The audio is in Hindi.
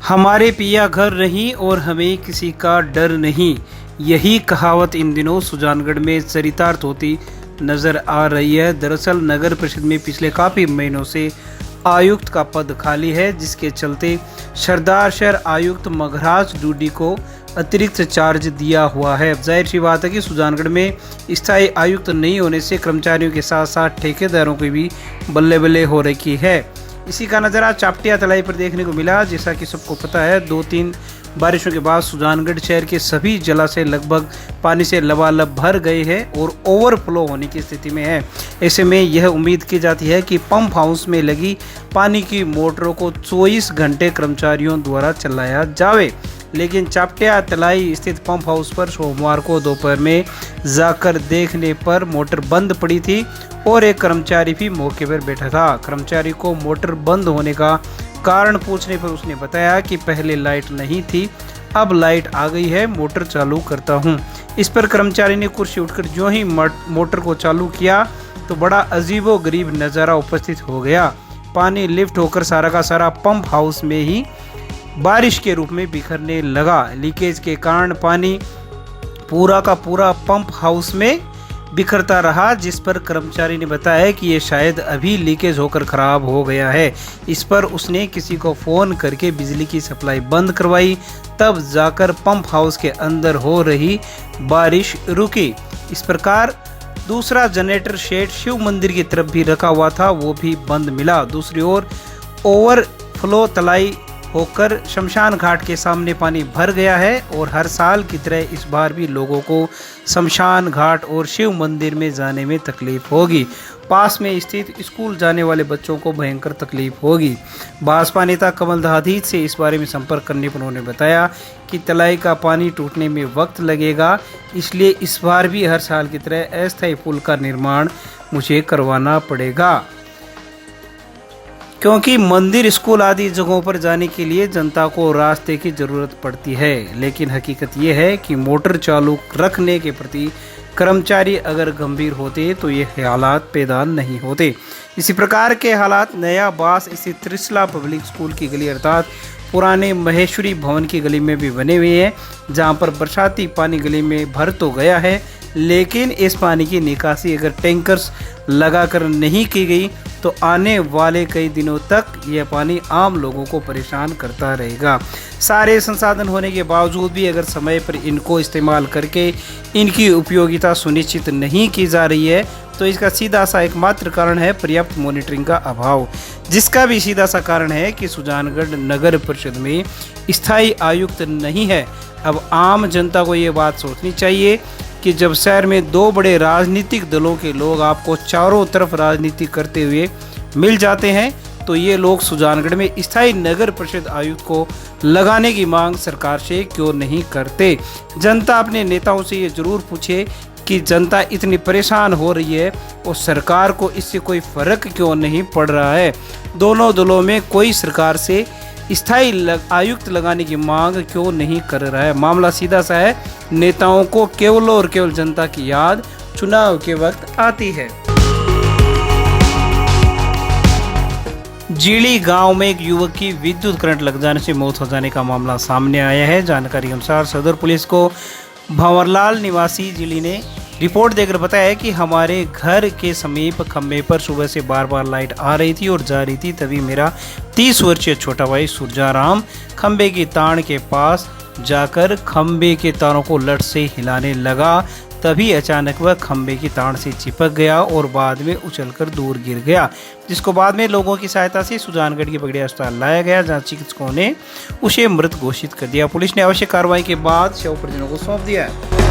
हमारे पिया घर नहीं और हमें किसी का डर नहीं, यही कहावत इन दिनों सुजानगढ़ में चरितार्थ होती नजर आ रही है। दरअसल नगर परिषद में पिछले काफ़ी महीनों से आयुक्त का पद खाली है, जिसके चलते सरदार शहर आयुक्त मगराज डूडी को अतिरिक्त चार्ज दिया हुआ है। जाहिर सी बात है कि सुजानगढ़ में स्थायी आयुक्त नहीं होने से कर्मचारियों के साथ साथ ठेकेदारों की भी बल्ले बल्ले हो रखी है। इसी का नज़ारा चापटिया तलाई पर देखने को मिला। जैसा कि सबको पता है, 2-3 बारिशों के बाद सुजानगढ़ शहर के सभी जलाशय लगभग पानी से लबालब भर गए हैं और ओवरफ्लो होने की स्थिति में है। ऐसे में यह उम्मीद की जाती है कि पंप हाउस में लगी पानी की मोटरों को 24 घंटे कर्मचारियों द्वारा चलाया जावे, लेकिन चापटिया तलाई स्थित पंप हाउस पर सोमवार को दोपहर में जाकर देखने पर मोटर बंद पड़ी थी और एक कर्मचारी भी मौके पर बैठा था। कर्मचारी को मोटर बंद होने का कारण पूछने पर उसने बताया कि पहले लाइट नहीं थी, अब लाइट आ गई है, मोटर चालू करता हूं। इस पर कर्मचारी ने कुर्सी उठकर जो ही मोटर को चालू किया तो बड़ा अजीबो गरीब नज़ारा उपस्थित हो गया। पानी लिफ्ट होकर सारा का सारा पंप हाउस में ही बारिश के रूप में बिखरने लगा। लीकेज के कारण पानी पूरा का पूरा पंप हाउस में बिखरता रहा, जिस पर कर्मचारी ने बताया कि ये शायद अभी लीकेज होकर ख़राब हो गया है। इस पर उसने किसी को फ़ोन करके बिजली की सप्लाई बंद करवाई, तब जाकर पंप हाउस के अंदर हो रही बारिश रुकी। इस प्रकार दूसरा जनरेटर शेड शिव मंदिर की तरफ भी रखा हुआ था, वो भी बंद मिला। दूसरी ओर ओवरफ्लो तलाई होकर शमशान घाट के सामने पानी भर गया है और हर साल की तरह इस बार भी लोगों को शमशान घाट और शिव मंदिर में जाने में तकलीफ होगी। पास में स्थित स्कूल जाने वाले बच्चों को भयंकर तकलीफ होगी। भाजपा नेता कमल दहादीज से इस बारे में संपर्क करने पर उन्होंने बताया कि तलाई का पानी टूटने में वक्त लगेगा, इसलिए इस बार भी हर साल की तरह अस्थायी पुल का निर्माण मुझे करवाना पड़ेगा, क्योंकि मंदिर, स्कूल आदि जगहों पर जाने के लिए जनता को रास्ते की ज़रूरत पड़ती है। लेकिन हकीकत यह है कि मोटर चालू रखने के प्रति कर्मचारी अगर गंभीर होते तो ये हालात पैदा नहीं होते। इसी प्रकार के हालात नया बास स्थित त्रिशला पब्लिक स्कूल की गली अर्थात पुराने महेश्वरी भवन की गली में भी बने हुए हैं, जहां पर बरसाती पानी गली में भर तो गया है, लेकिन इस पानी की निकासी अगर टैंकर्स लगाकर नहीं की गई तो आने वाले कई दिनों तक यह पानी आम लोगों को परेशान करता रहेगा। सारे संसाधन होने के बावजूद भी अगर समय पर इनको इस्तेमाल करके इनकी उपयोगिता सुनिश्चित नहीं की जा रही है तो इसका सीधा सा एकमात्र कारण है पर्याप्त मॉनिटरिंग का अभाव, जिसका भी सीधा सा कारण है कि सुजानगढ़ नगर परिषद में स्थायी आयुक्त नहीं है। अब आम जनता को ये बात सोचनी चाहिए कि जब शहर में 2 बड़े राजनीतिक दलों के लोग आपको चारों तरफ राजनीति करते हुए मिल जाते हैं, तो ये लोग सुजानगढ़ में स्थायी नगर परिषद आयुक्त को लगाने की मांग सरकार से क्यों नहीं करते। जनता अपने नेताओं से ये जरूर पूछे कि जनता इतनी परेशान हो रही है और सरकार को इससे कोई फर्क क्यों नहीं पड़ रहा है। दोनों दलों में कोई सरकार से स्थायी आयुक्त लगाने की मांग क्यों नहीं कर रहा है। मामला सीधा सा है, नेताओं को केवल और केवल जनता की याद चुनाव के वक्त आती है। जीली गांव में एक युवक की विद्युत करंट लग जाने से मौत हो जाने का मामला सामने आया है। जानकारी के अनुसार सदर पुलिस को भंवरलाल निवासी जीली ने रिपोर्ट देकर बताया कि हमारे घर के समीप खंबे पर सुबह से बार बार लाइट आ रही थी और जा रही थी, तभी मेरा 30 वर्षीय छोटा भाई सुरजाराम खंबे की तार के पास जाकर खंबे के तारों को लट से हिलाने लगा। तभी अचानक वह खंबे की तार से चिपक गया और बाद में उछलकर दूर गिर गया, जिसको बाद में लोगों की सहायता से सुजानगढ़ के बगड़िया अस्पताल लाया गया, जहां चिकित्सकों ने उसे मृत घोषित कर दिया। पुलिस ने आवश्यक कार्रवाई के बाद शव परिजनों को सौंप दिया है।